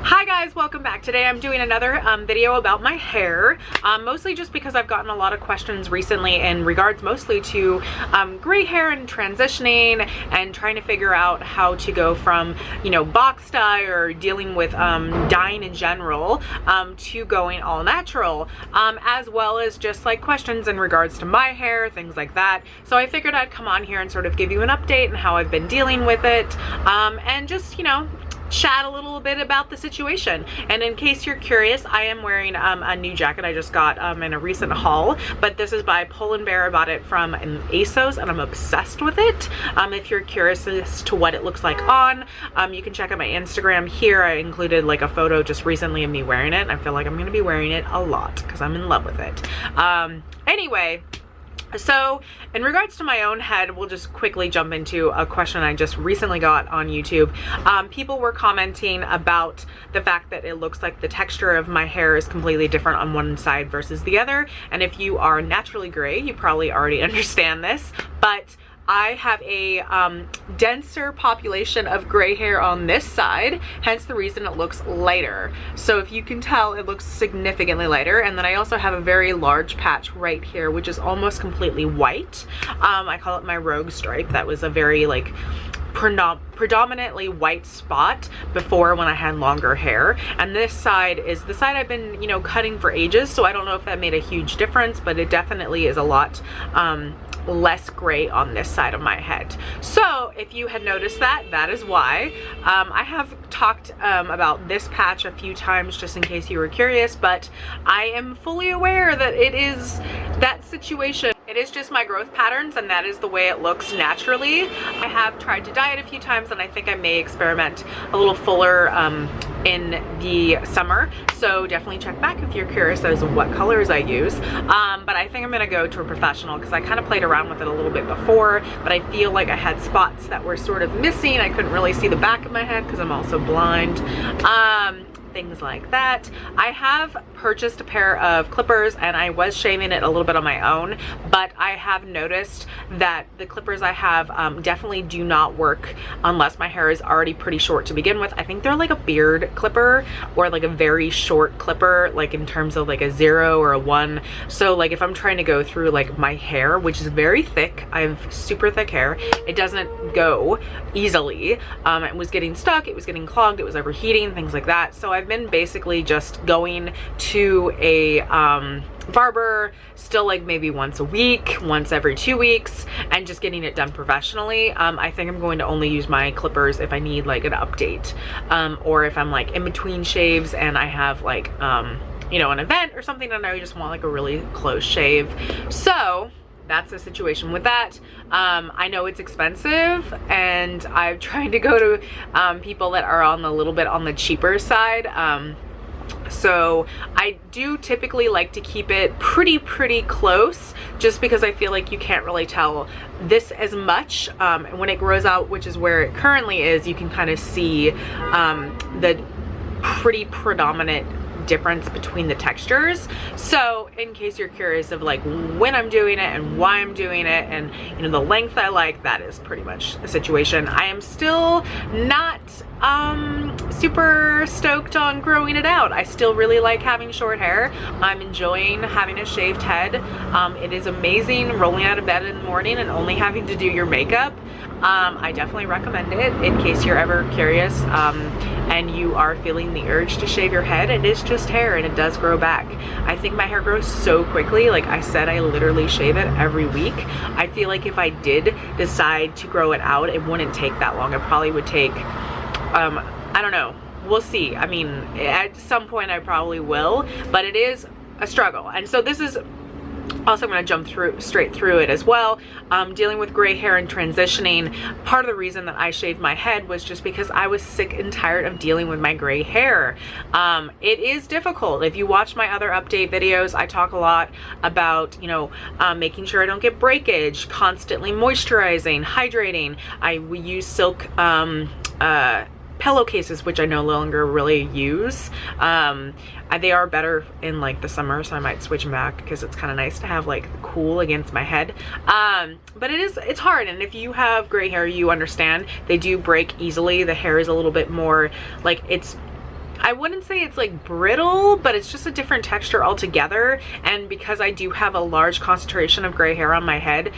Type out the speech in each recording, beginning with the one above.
Hi guys, welcome back. Today I'm doing another video about my hair, mostly just because I've gotten a lot of questions recently in regards mostly to gray hair and transitioning and trying to figure out how to go from, you know, box dye or dealing with dyeing in general to going all natural, as well as just like questions in regards to my hair, things like that. So I figured I'd come on here and sort of give you an update on how I've been dealing with it, and just, you know, chat a little bit about the situation. And in case you're curious, I am wearing a new jacket I just got in a recent haul, but this is by Pull & Bear. I bought it from ASOS and I'm obsessed with it. If you're curious as to what it looks like on, you can check out my Instagram here. I included like a photo just recently of me wearing it, and I feel like I'm going to be wearing it a lot because I'm in love with it. Anyway, so in regards to my own head, we'll just quickly jump into a question I just recently got on YouTube. People were commenting about the fact that it looks like the texture of my hair is completely different on one side versus the other. And if you are naturally gray, you probably already understand this, but I have a denser population of gray hair on this side, hence the reason it looks lighter. So if you can tell, it looks significantly lighter. And then I also have a very large patch right here, which is almost completely white. I call it my rogue stripe. That was a very like predominantly white spot before when I had longer hair. And this side is the side I've been, you know, cutting for ages. So I don't know if that made a huge difference, but it definitely is a lot less gray on this side of my head. So if you had noticed that, that is why. I have talked about this patch a few times just in case you were curious, but I am fully aware that it is that situation. It is just my growth patterns, and that is the way it looks naturally. I have tried to dye it a few times, and I think I may experiment a little fuller in the summer. So definitely check back if you're curious as to what colors I use. But I think I'm gonna go to a professional because I kind of played around with it a little bit before, but I feel like I had spots that were sort of missing. I couldn't really see the back of my head because I'm also blind. Things like that. I have purchased a pair of clippers and I was shaving it a little bit on my own, but I have noticed that the clippers I have definitely do not work unless my hair is already pretty short to begin with. I think they're like a beard clipper or like a very short clipper, like in terms of like a 0 or a 1. So like if I'm trying to go through like my hair, which is very thick, I have super thick hair, it doesn't go easily. It was getting stuck, it was getting clogged, it was overheating, things like that. So I've been basically just going to a barber still like maybe once a week, once every 2 weeks, and just getting it done professionally. I think I'm going to only use my clippers if I need like an update, or if I'm like in between shaves and I have like you know, an event or something and I just want like a really close shave. So that's the situation with that. I know it's expensive, and I've tried to go to people that are on a little bit on the cheaper side. So I do typically like to keep it pretty close, just because I feel like you can't really tell this as much. When it grows out, which is where it currently is, you can kind of see the pretty predominant difference between the textures. So in case you're curious of like when I'm doing it and why I'm doing it and, you know, the length I like, that is pretty much the situation. I am still not super stoked on growing it out. I still really like having short hair. I'm enjoying having a shaved head. It is amazing rolling out of bed in the morning and only having to do your makeup. I definitely recommend it in case you're ever curious and you are feeling the urge to shave your head. It is just hair and it does grow back. I think my hair grows so quickly. Like I said, I literally shave it every week. I feel like if I did decide to grow it out, it wouldn't take that long. It probably would take, I don't know. We'll see. I mean, at some point I probably will, but it is a struggle. And so this is also, I'm going to jump straight through it as well. Dealing with gray hair and transitioning, part of the reason that I shaved my head was just because I was sick and tired of dealing with my gray hair. It is difficult. If you watch my other update videos, I talk a lot about, you know, making sure I don't get breakage, constantly moisturizing, hydrating. We use silk pillowcases, which I no longer really use. They are better in like the summer, so I might switch them back because it's kind of nice to have like cool against my head. But it's hard, and if you have gray hair, you understand they do break easily. The hair is a little bit more like, it's I wouldn't say it's like brittle, but it's just a different texture altogether. And because I do have a large concentration of gray hair on my head,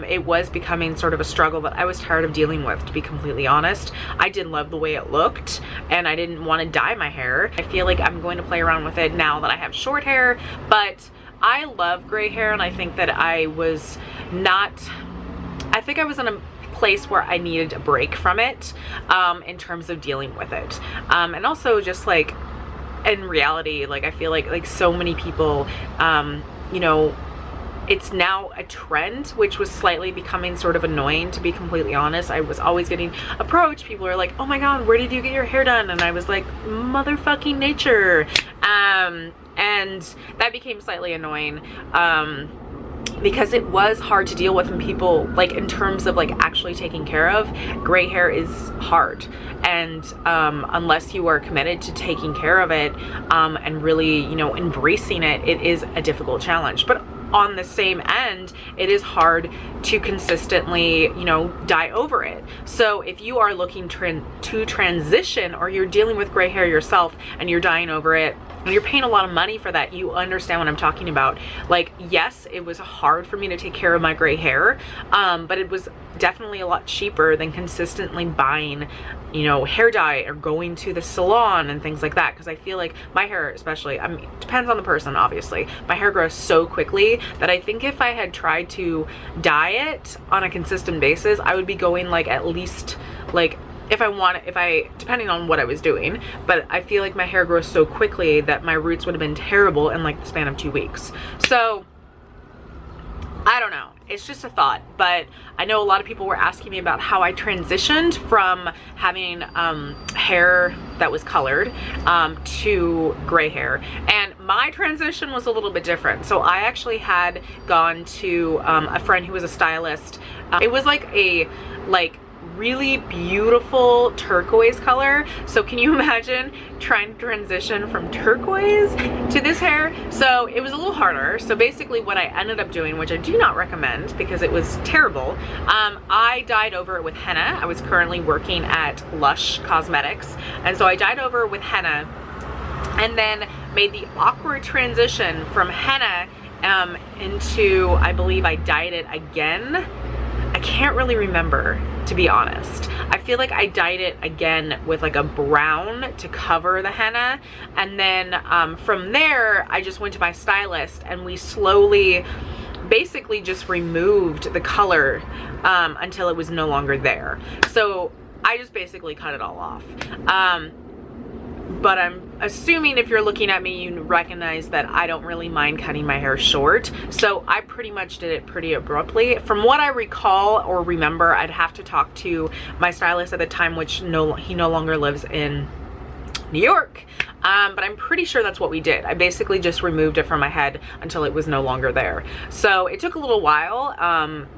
it was becoming sort of a struggle that I was tired of dealing with, to be completely honest. I did love the way it looked, and I didn't want to dye my hair. I feel like I'm going to play around with it now that I have short hair, but I love gray hair, and I think that I was in a place where I needed a break from it, in terms of dealing with it, and also just like in reality, like I feel like so many people, you know, it's now a trend, which was slightly becoming sort of annoying, to be completely honest. I was always getting approached. People are like, oh my god, where did you get your hair done? And I was like, motherfucking nature. And that became slightly annoying, because it was hard to deal with, and people, like, in terms of like actually taking care of, gray hair is hard, and unless you are committed to taking care of it, and really, you know, embracing it, it is a difficult challenge. But on the same end, it is hard to consistently, you know, dye over it. So if you are looking to transition, or you're dealing with gray hair yourself and you're dyeing over it, and you're paying a lot of money for that, you understand what I'm talking about. Like, yes, it was hard for me to take care of my gray hair, but it was definitely a lot cheaper than consistently buying, you know, hair dye or going to the salon and things like that. Because I feel like my hair, especially, I mean, it depends on the person, obviously, my hair grows so quickly that I think if I had tried to dye it on a consistent basis, I would be going like at least like, depending on what I was doing, but I feel like my hair grows so quickly that my roots would have been terrible in like the span of 2 weeks. So I don't know, it's just a thought. But I know a lot of people were asking me about how I transitioned from having hair that was colored to gray hair, and my transition was a little bit different. So I actually had gone to a friend who was a stylist. It was like a really beautiful turquoise color. So can you imagine trying to transition from turquoise to this hair? So it was a little harder. So basically what I ended up doing, which I do not recommend because it was terrible, I dyed over it with henna. I was currently working at Lush Cosmetics, and so I dyed over with henna, and then made the awkward transition from henna into, I believe I dyed it again. I can't really remember, to be honest. I feel like I dyed it again with like a brown to cover the henna, and then from there I just went to my stylist, and we slowly basically just removed the color until it was no longer there. So I just basically cut it all off. But I'm assuming if you're looking at me, you recognize that I don't really mind cutting my hair short. So I pretty much did it pretty abruptly. From what I recall or remember, I'd have to talk to my stylist at the time, which he no longer lives in New York. But I'm pretty sure that's what we did. I basically just removed it from my head until it was no longer there. So it took a little while,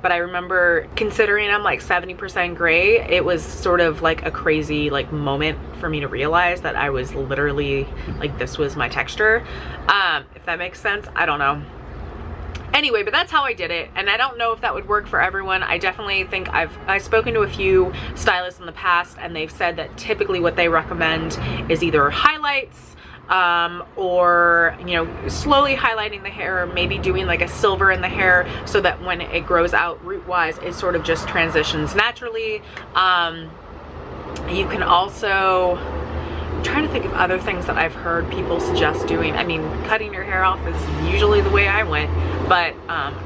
but I remember, considering I'm like 70% gray, it was sort of like a crazy like moment for me to realize that I was literally like, this was my texture. If that makes sense, I don't know. Anyway, but that's how I did it, and I don't know if that would work for everyone. I definitely think I've spoken to a few stylists in the past, and they've said that typically what they recommend is either highlights, or, you know, slowly highlighting the hair, maybe doing like a silver in the hair so that when it grows out root wise, it sort of just transitions naturally. You can also, I'm trying to think of other things that I've heard people suggest doing. I mean, cutting your hair off is usually the way I went, but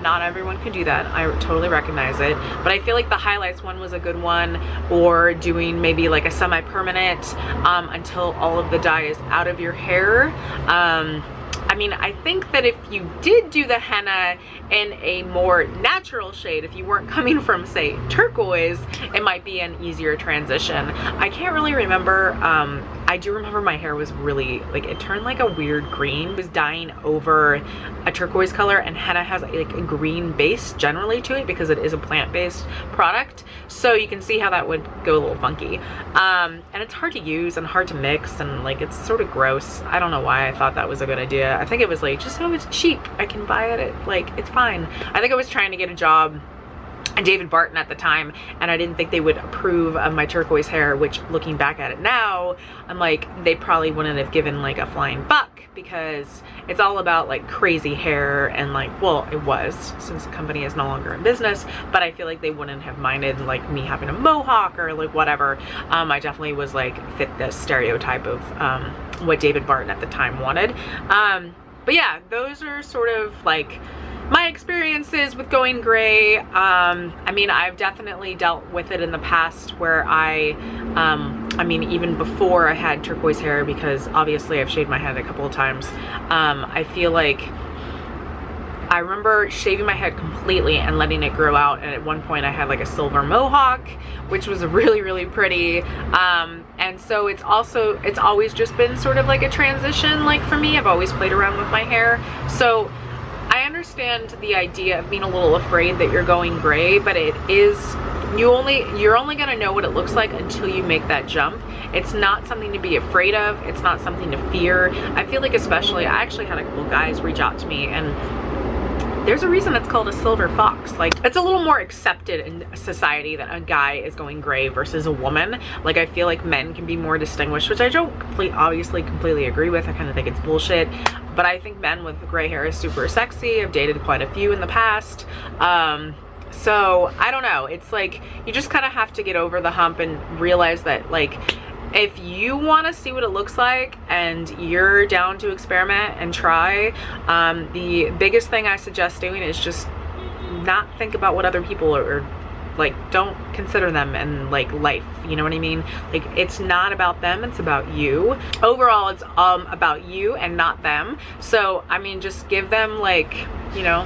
not everyone can do that. I totally recognize it. But I feel like the highlights one was a good one, or doing maybe like a semi-permanent until all of the dye is out of your hair. I mean, I think that if you did do the henna in a more natural shade, if you weren't coming from, say, turquoise, it might be an easier transition. I can't really remember. I do remember my hair was really, like, it turned like a weird green. It was dyeing over a turquoise color, and henna has like a green base generally to it because it is a plant-based product. So you can see how that would go a little funky. And it's hard to use and hard to mix, and like, it's sort of gross. I don't know why I thought that was a good idea. I think it was like, just so it's cheap, I can buy it at, like, it's fine. I think I was trying to get a job David Barton at the time, and I didn't think they would approve of my turquoise hair, which looking back at it now, I'm like, they probably wouldn't have given like a flying fuck, because it's all about like crazy hair and like, well, it was, since the company is no longer in business, but I feel like they wouldn't have minded like me having a mohawk or like whatever. I definitely was like fit the stereotype of what David Barton at the time wanted. But yeah, those are sort of like my experiences with going gray. I mean, I've definitely dealt with it in the past where I mean, even before I had turquoise hair, because obviously I've shaved my head a couple of times, I feel like I remember shaving my head completely and letting it grow out, and at one point I had like a silver mohawk, which was really, really pretty. And so it's always just been sort of like a transition, like for me. I've always played around with my hair, so I understand the idea of being a little afraid that you're going gray, but it is, you're only gonna know what it looks like until you make that jump. It's not something to be afraid of. It's not something to fear. I feel like, especially, I actually had a couple guys reach out to me, and there's a reason it's called a silver fox. Like, it's a little more accepted in society that a guy is going gray versus a woman. Like, I feel like men can be more distinguished, which I don't obviously completely agree with. I kind of think it's bullshit. But I think men with gray hair is super sexy. I've dated quite a few in the past. So I don't know. It's like, you just kind of have to get over the hump and realize that, like, if you want to see what it looks like and you're down to experiment and try, the biggest thing I suggest doing is just not think about what other people are like. Don't consider them in like life, you know what I mean? Like, it's not about them, it's about you. Overall, it's about you and not them. So I mean, just give them, like, you know,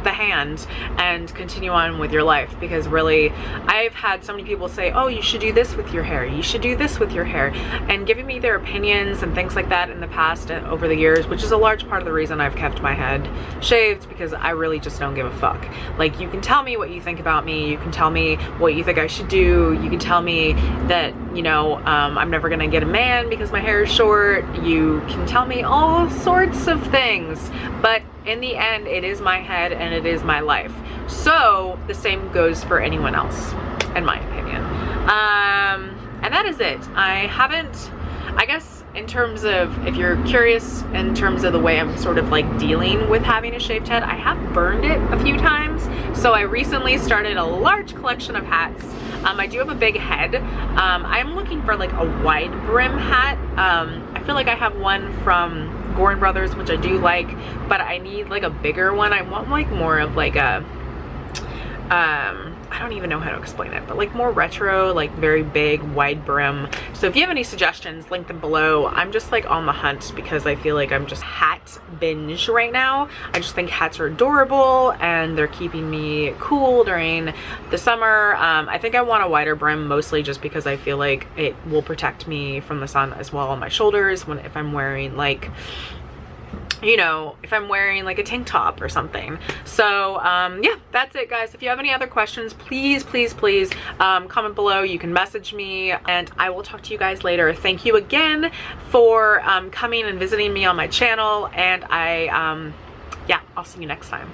the hand and continue on with your life, because really, I've had so many people say, oh, you should do this with your hair, you should do this with your hair, and giving me their opinions and things like that in the past and over the years, which is a large part of the reason I've kept my head shaved, because I really just don't give a fuck. Like, you can tell me what you think about me, you can tell me what you think I should do, you can tell me that, you know, I'm never gonna get a man because my hair is short, you can tell me all sorts of things, but in the end, it is my head and it is my life. So the same goes for anyone else, in my opinion. And that is it. I guess in terms of, if you're curious in terms of the way I'm sort of like dealing with having a shaved head, I have burned it a few times. So I recently started a large collection of hats. I do have a big head. I'm looking for like a wide brim hat. I feel like I have one from Gorn Brothers, which I do like, but I need like a bigger one. I want like more of like a I don't even know how to explain it, but like more retro, like very big wide brim. So if you have any suggestions, link them below. I'm just like on the hunt, because I feel like I'm just hat binge right now. I just think hats are adorable and they're keeping me cool during the summer. I think I want a wider brim, mostly just because I feel like it will protect me from the sun as well on my shoulders if I'm wearing like, you know, if I'm wearing like a tank top or something. So yeah, that's it, guys. If you have any other questions, please comment below. You can message me, and I will talk to you guys later. Thank you again for coming and visiting me on my channel, and yeah, I'll see you next time.